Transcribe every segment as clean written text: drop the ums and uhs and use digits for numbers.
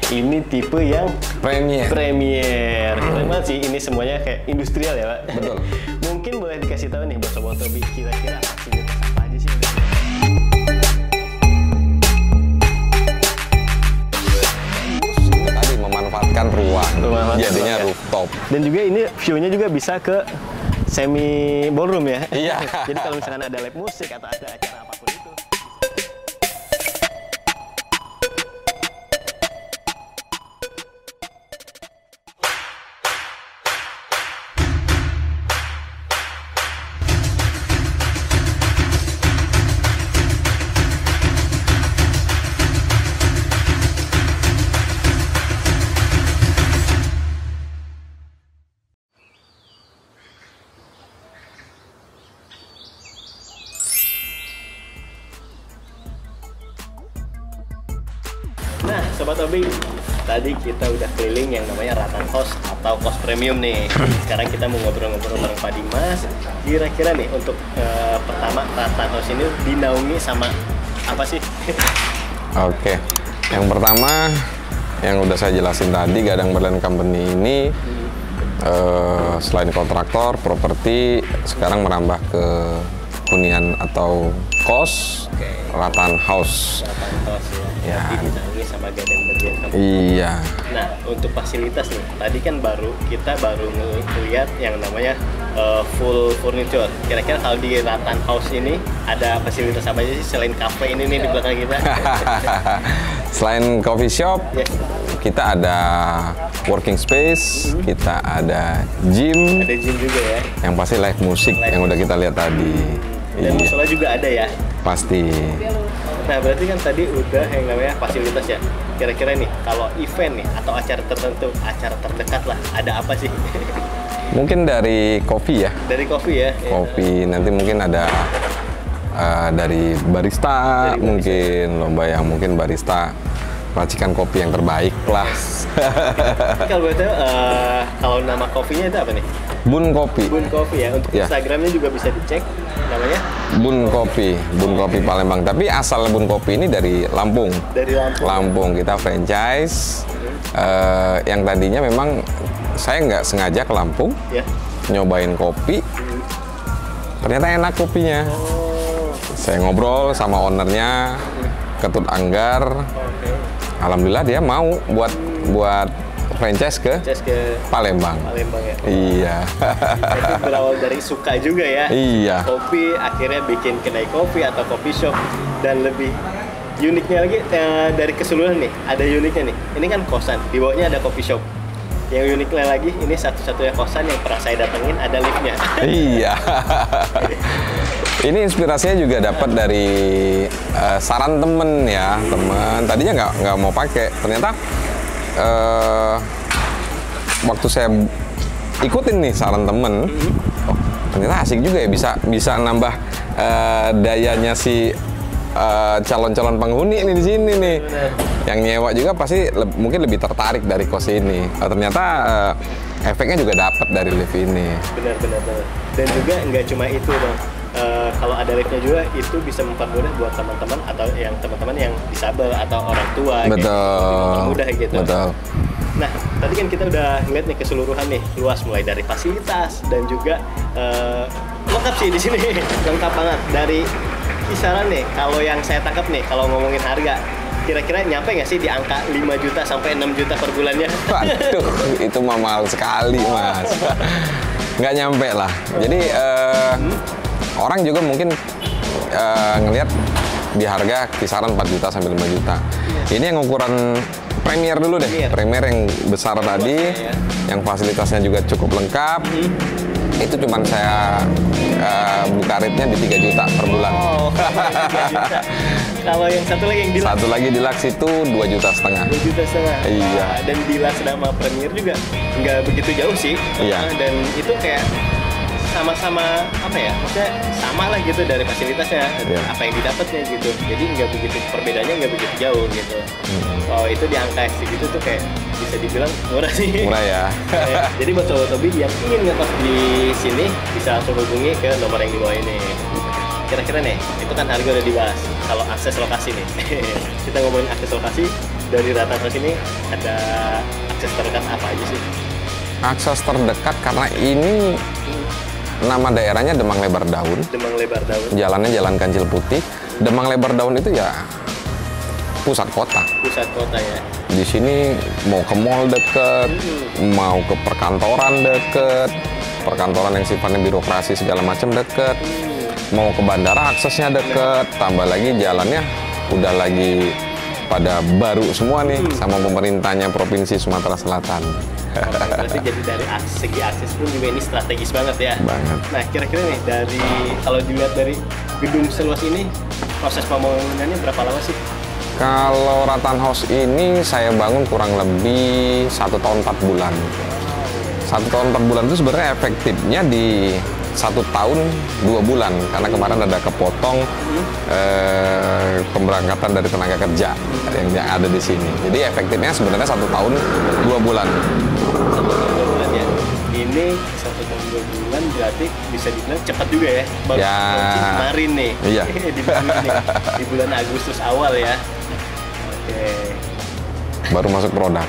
Ini tipe yang Premier. Keren banget sih, ini semuanya kayak industrial ya Pak? Betul. Mungkin boleh dikasih tahu nih buat Sobat Hobi, kira-kira fasilitas apa aja sih yang ada? Ini tadi memanfaatkan ruang, jadinya ruang, ya. rooftop. Dan juga ini view-nya juga bisa ke semi ballroom ya? Iya. Jadi kalau misalkan ada live musik atau ada acara apapun itu. Nah, Sobat Hobi, tadi kita udah keliling yang namanya Rattan House atau kos premium nih. Sekarang kita mau ngobrol-ngobrol bareng Pak Dimas. Kira-kira nih untuk pertama Rattan House ini dinaungi sama apa sih? Oke, yang pertama yang udah saya jelasin tadi, Gadang Berlian Company ini selain kontraktor, properti, sekarang merambah ke hunian atau kos. Rattan House. Rattan House Ya. ya. Jadi dinaungi sama Gadang Berlian Company. Iya. Nah, untuk fasilitas nih, tadi kan kita baru ngeliat yang namanya full furniture. Kira-kira kalau di Rattan House ini ada fasilitas apa aja sih selain cafe ini nih di belakang kita? Selain coffee shop, Yes. kita ada working space, kita ada gym, Ada gym juga ya. yang pasti live musik yang udah kita lihat tadi. Dan Iya, musola juga ada ya. pasti. Nah, berarti kan tadi udah yang namanya fasilitas ya. Kira-kira nih, kalau event nih atau acara tertentu, acara terdekat lah, ada apa sih? Mungkin dari kopi ya. Dari kopi ya. Kopi, nanti mungkin ada dari barista, Dari barista. mungkin lomba yang mungkin barista racikan kopi yang terbaik lah. Kalau boleh tahu, kalau nama kopinya itu apa nih? Bun Kopi. Bun Coffee ya. Untuk Ya. Instagramnya juga bisa dicek namanya. Bun Kopi, Bun Kopi Palembang. Tapi asal Bun Kopi ini dari Lampung. Dari Lampung. Lampung, kita franchise. Yang tadinya memang saya nggak sengaja ke Lampung, Ya. nyobain kopi. Ternyata enak kopinya. Oh, Saya ngobrol sama ownernya, Ketut Anggar. oke. Alhamdulillah dia mau buat franchise ke Cek ke Palembang. Palembang ya. Iya. Jadi berawal dari suka juga ya. Iya. Kopi akhirnya bikin kedai kopi atau coffee shop, dan lebih uniknya lagi dari keseluruhan nih, ada uniknya nih. Ini kan kosan, di bawahnya ada coffee shop. Yang uniknya lagi, ini satu-satunya kosan yang pernah saya datengin ada liftnya. Iya. Ini inspirasinya juga dapat dari saran temen ya, temen. Tadinya nggak mau pakai, ternyata waktu saya ikutin nih saran temen, oh ternyata asik juga ya, bisa nambah dayanya si calon-calon penghuni nih di sini nih. Yang nyewa juga pasti mungkin lebih tertarik dari kos ini. Ternyata efeknya juga dapat dari lift ini. Benar. Dan juga nggak cuma itu dong. Kalau ada liftnya juga itu bisa mempermudah buat teman-teman atau teman-teman yang disabel atau orang tua. Betul. Mempermudah gitu. Betul. Nah, tadi kan kita udah ngeliat nih keseluruhan nih, luas mulai dari fasilitas dan juga lengkap sih di sini. Lengkap banget dari kisaran nih. Kalau yang saya tangkap nih, kalau ngomongin harga, kira-kira nyampe nggak sih di angka 5 juta sampai 6 juta per bulannya? Waduh, itu mah mahal sekali, Mas. Nggak nyampe lah. Jadi orang juga mungkin ngelihat di harga kisaran 4 juta sampai 5 juta. Ini yang ukuran Premier dulu deh. Premier yang besar tadi, yang fasilitasnya juga cukup lengkap. Itu cuman saya buka rate-nya di 3 juta per bulan. Oh, 3 juta. Kalau yang satu lagi yang Deluxe? Satu lagi Deluxe itu 2,5 juta. 2,5 juta. Iya. Dan Deluxe sama Premier juga nggak begitu jauh sih. Iya. Dan itu kayak sama-sama apa ya, maksudnya sama lah gitu dari fasilitasnya, Iya. apa yang didapatnya gitu. Jadi nggak begitu, perbedaannya nggak begitu jauh gitu. Oh, itu di angka segitu tuh kayak bisa dibilang murah sih. Murah ya. Jadi buat Sobat Hobi yang ingin ngekos di sini bisa langsung hubungi ke nomor yang di bawah ini. Kira-kira nih, itu kan harga udah dibahas. Kalau akses lokasi nih, kita ngomongin akses lokasi, dari Rattan House ini ada akses terdekat apa aja sih? Akses terdekat karena ini nama daerahnya Demang Lebar Daun. Demang Lebar Daun. Jalannya Jalan Kancil Putih. Demang Lebar Daun itu ya pusat kota. Pusat kota ya. Di sini mau ke mall deket, mau ke perkantoran deket, perkantoran yang sifatnya birokrasi segala macam deket, mau ke bandara aksesnya deket, tambah lagi jalannya udah lagi pada baru semua nih sama pemerintahnya Provinsi Sumatera Selatan. Berarti jadi dari segi akses pun juga ini strategis banget ya. Banget. Nah kira-kira nih dari kalau dilihat dari gedung seluas ini proses pembangunannya berapa lama sih? Kalau Rattan House ini saya bangun kurang lebih 1 tahun 4 bulan. 1 tahun 4 bulan itu sebenarnya efektifnya di 1 tahun 2 bulan karena kemarin ada kepotong pemberangkatan dari tenaga kerja yang ada di sini. Jadi efektifnya sebenarnya 1 tahun 2 bulan. 1 tahun 2 bulan ya. Ini 1 tahun 2 bulan berarti bisa dibilang cepat juga ya. Baru Ya. launching kemarin nih. Iya. di bulan Agustus awal ya. Oke. Baru masuk produk.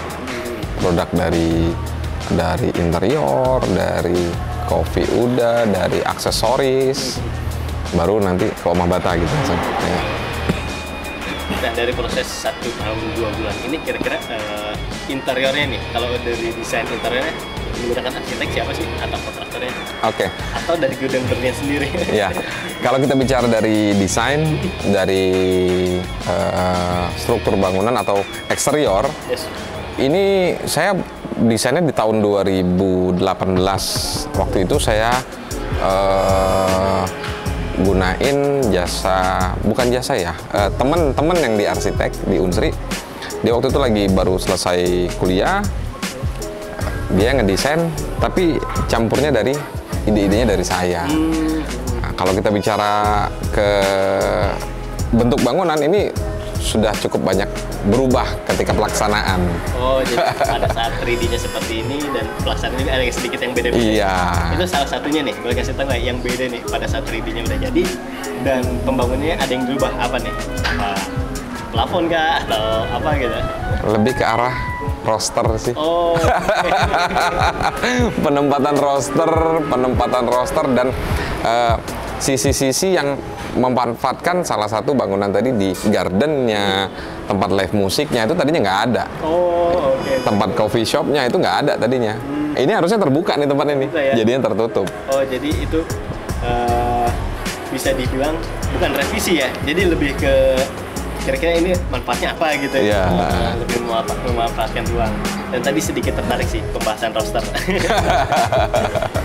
Produk dari interior, dari kopi udah, dari aksesoris, baru nanti ke Omah Bata gitu. Ya. Nah dari proses 1 tahun 2 bulan ini kira-kira interiornya nih, kalau dari desain interiornya menggunakan arsitek siapa sih atau kontraktornya? Oke. Atau dari gudang berlian sendiri? Ya, kalau kita bicara dari desain, dari struktur bangunan atau eksterior, Yes. ini saya desainnya di tahun 2018. Waktu itu saya gunain jasa, bukan jasa ya, teman-teman yang di arsitek di Unsri. Dia waktu itu lagi baru selesai kuliah, dia ngedesain, tapi campurnya dari ide-idenya dari saya. Nah, kalau kita bicara ke bentuk bangunan ini sudah cukup banyak berubah ketika pelaksanaan. Oh, jadi pada saat 3D-nya seperti ini dan pelaksanaan ini ada sedikit yang beda-beda. Iya. Itu salah satunya nih, boleh kasih tahu nggak yang beda nih pada saat 3D-nya udah jadi dan pembangunannya ada yang berubah apa nih? Apa plafon kah atau apa gitu? Lebih ke arah roster sih. Oh. penempatan roster dan sisi-sisi yang memanfaatkan salah satu bangunan tadi di gardennya, tempat live musiknya itu tadinya nggak ada. Oh, oke. Tempat coffee shopnya itu nggak ada tadinya. Ini harusnya terbuka nih tempat ini, Bisa ya? jadinya tertutup. Oh, jadi itu bisa dibilang bukan revisi ya. Jadi lebih ke kira-kira ini manfaatnya apa gitu ya. Iya. Lebih memanfaatkan ruang. Dan tadi sedikit tertarik sih pembahasan roster.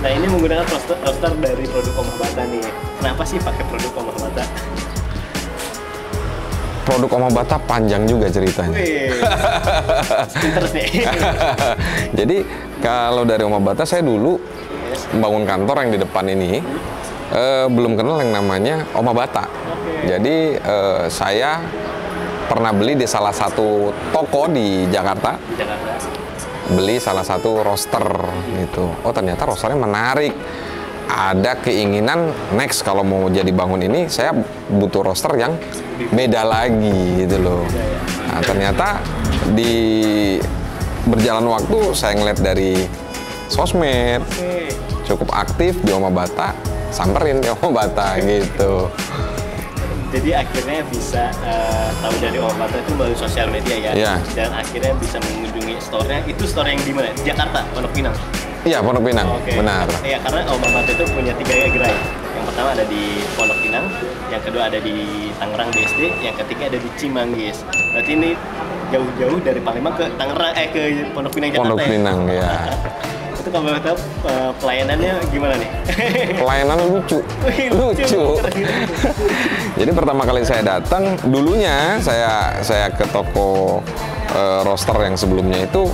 Nah, ini menggunakan roster dari produk Omah Bata nih. Kenapa sih pakai produk Omah Bata? Produk Omah Bata panjang juga ceritanya. Wih, interest nih. Jadi kalau dari Omah Bata saya dulu Yes. membangun kantor yang di depan ini belum kenal yang namanya Omah Bata. Oke. Jadi saya pernah beli di salah satu toko di Jakarta, Di Jakarta. beli salah satu roster gitu. Oh ternyata rosternya menarik. Ada keinginan next kalau mau jadi bangun ini saya butuh roster yang beda lagi gitu loh. Nah ternyata di berjalan waktu saya ngeliat dari sosmed Oke. cukup aktif di Omah Bata, samperin ke Omah Bata gitu. Jadi akhirnya bisa tahu dari Omah Bata itu melalui sosial media ya. Iya. Dan akhirnya bisa mengunjungi store-nya. Itu store yang di mana? Jakarta, Pondok Pinang. Iya, Pondok Pinang, Oke. benar. Iya, karena Omah Bata itu punya 3 gerai. Yang pertama ada di Pondok Pinang, yang kedua ada di Tangerang BSD, yang ketiga ada di Cimanggis. Berarti ini jauh-jauh dari Palembang ke Tangerang, ke Pondok Pinang Jakarta. Pondok Pinang ya. Itu kalau boleh tahu pelayanannya gimana nih? Pelayanan lucu. Wih, Lucu. Jadi pertama kali saya datang, dulunya saya ke toko roster yang sebelumnya itu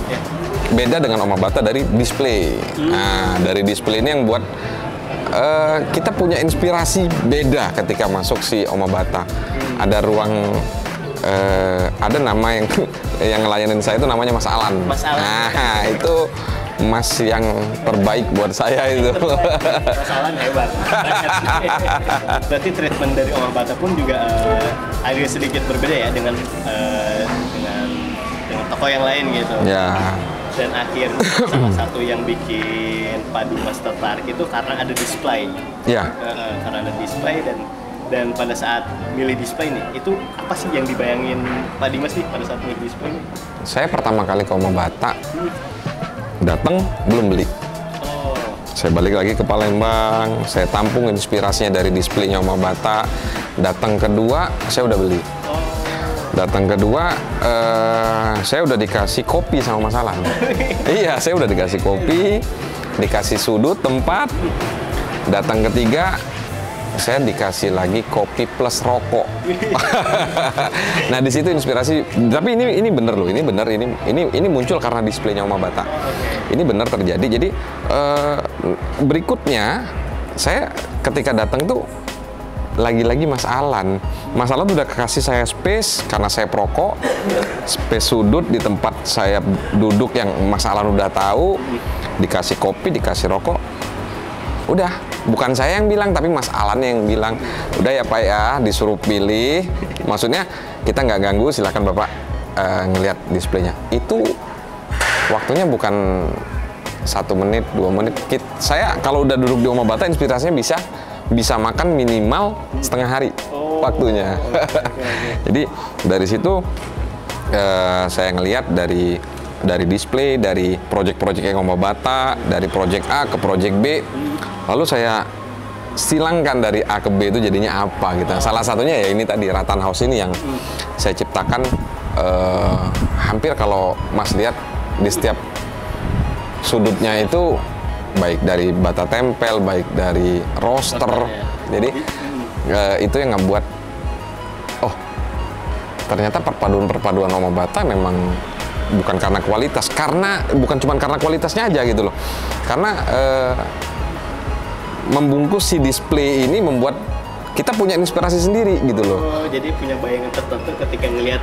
beda dengan Omah Bata dari display. Nah, dari display ini yang buat kita punya inspirasi beda ketika masuk si Omah Bata. Ada ruang ada nama yang ngelayanin saya itu namanya Mas Alan. Mas Alan. Nah, itu Mas yang terbaik buat saya itu. Masalah hebat. Berarti treatment dari Omah Bata pun juga agak sedikit berbeda ya dengan atau yang lain gitu. Ya. Dan akhirnya salah satu yang bikin Pak Dimas tertarik itu karena ada display. Ya. Karena ada display dan pada saat milih display nih, itu apa sih yang dibayangin Pak Dimas nih pada saat milih display nih? Saya pertama kali ke Oma Bata, datang belum beli. Oh. Saya balik lagi ke Palembang, saya tampung inspirasinya dari displaynya Oma Bata. Datang kedua, saya udah beli. Datang kedua, saya udah dikasih kopi sama Mas Alan. Iya, saya udah dikasih kopi, dikasih sudut tempat. Datang ketiga, saya dikasih lagi kopi plus rokok. Nah, di situ inspirasi. Tapi ini bener loh, ini muncul karena displaynya Oma Bata. Ini bener terjadi. Jadi berikutnya, saya ketika datang tuh lagi-lagi Mas Alan udah kasih saya space karena saya perokok, space sudut di tempat saya duduk yang Mas Alan udah tahu, dikasih kopi, dikasih rokok. Udah, bukan saya yang bilang tapi Mas Alan yang bilang, udah ya Pak ya, disuruh pilih. Maksudnya kita nggak ganggu, silakan Bapak ngelihat displaynya. Itu waktunya bukan 1 menit, 2 menit. Saya kalau udah duduk di Oma Bata, inspirasinya bisa makan minimal setengah hari waktunya. Jadi dari situ saya ngelihat dari display, dari project-project yang Oma Bata, dari project A ke project B, lalu saya silangkan dari A ke B itu jadinya apa gitu. Salah satunya ya ini tadi Rattan House ini yang saya ciptakan. Hampir kalau Mas lihat di setiap sudutnya itu baik dari bata tempel, baik dari roster. Jadi itu yang ngebuat, oh ternyata perpaduan Oma Bata memang bukan karena kualitas, bukan cuma karena kualitasnya aja gitu loh. Karena membungkus si display ini membuat kita punya inspirasi sendiri gitu loh. Oh, jadi punya bayangan tertentu ketika ngelihat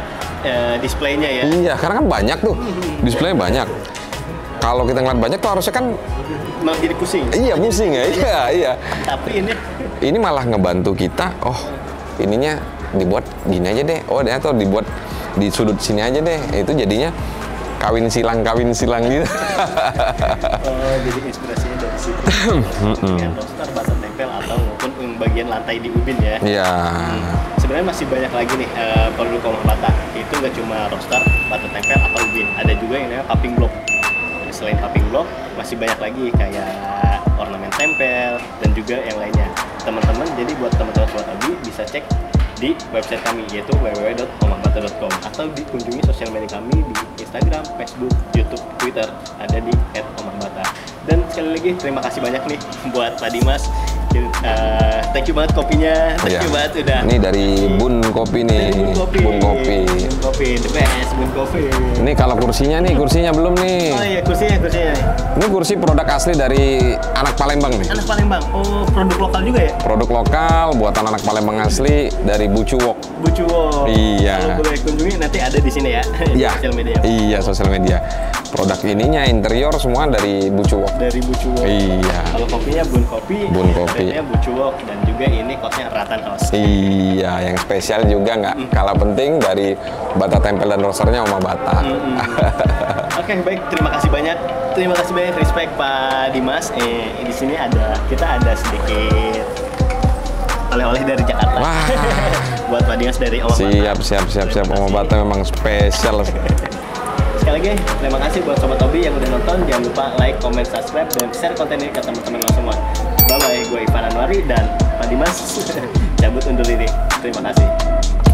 displaynya ya? Iya, karena kan banyak tuh, displaynya banyak. Kalau kita ngeliat banyak tuh harusnya kan malah jadi pusing. Iya, pusing ya. Iya. Tapi ini malah ngebantu kita. Oh, ininya dibuat gini aja deh. Oh, atau dibuat di sudut sini aja deh. Itu jadinya kawin silang gitu. Oh, jadi inspirasinya dari situ. Dengan roster, bata tempel atau maupun bagian lantai di ubin ya. Iya. Sebenarnya masih banyak lagi nih produk Oma Bata. Itu nggak cuma roster, bata tempel atau ubin. Ada juga yang namanya paving block. Selain paving block, masih banyak lagi kayak ornamen tempel dan juga yang lainnya. Teman-teman, jadi buat teman-teman buat Abi bisa cek di website kami yaitu www.omabata.com atau dikunjungi sosial media kami di Instagram, Facebook, YouTube, Twitter, ada di @omabata. Dan sekali lagi terima kasih banyak nih buat Pak Dimas. Thank you banget kopinya, thank you banget udah. Ini dari Bun Kopi nih. Bun Kopi, the best, Bun Kopi. Ini kalau kursinya belum nih. Oh iya, kursinya. Ini kursi produk asli dari anak Palembang nih. Anak Palembang. Oh, produk lokal juga ya? Produk lokal buatan anak Palembang asli dari Bucuwok. Iya. Kalau boleh kunjungi nanti ada di sini ya. Iya. Sosial media. Iya, sosial media. Produk ininya interior semua dari Bucuwok. Iya. Kalau kopinya Bun Kopi. Brandnya Bucuwok dan juga ini kosnya Rattan House. Iya, yang spesial juga nggak kalah penting dari bata tempel dan rosternya Oma Bata. Oke, baik, terima kasih banyak respect Pak Dimas. Di sini kita ada sedikit oleh-oleh dari Jakarta. Wah. Buat Pak Dimas dari Oma Bata. Siap. Oma Bata memang spesial. Sekali lagi, terima kasih buat Sobat Obi yang udah nonton. Jangan lupa like, comment, subscribe, dan share konten ini ke teman-teman lo semua. Bye-bye, gue Ivan Anwari dan Pak Dimas cabut undur diri. Terima kasih.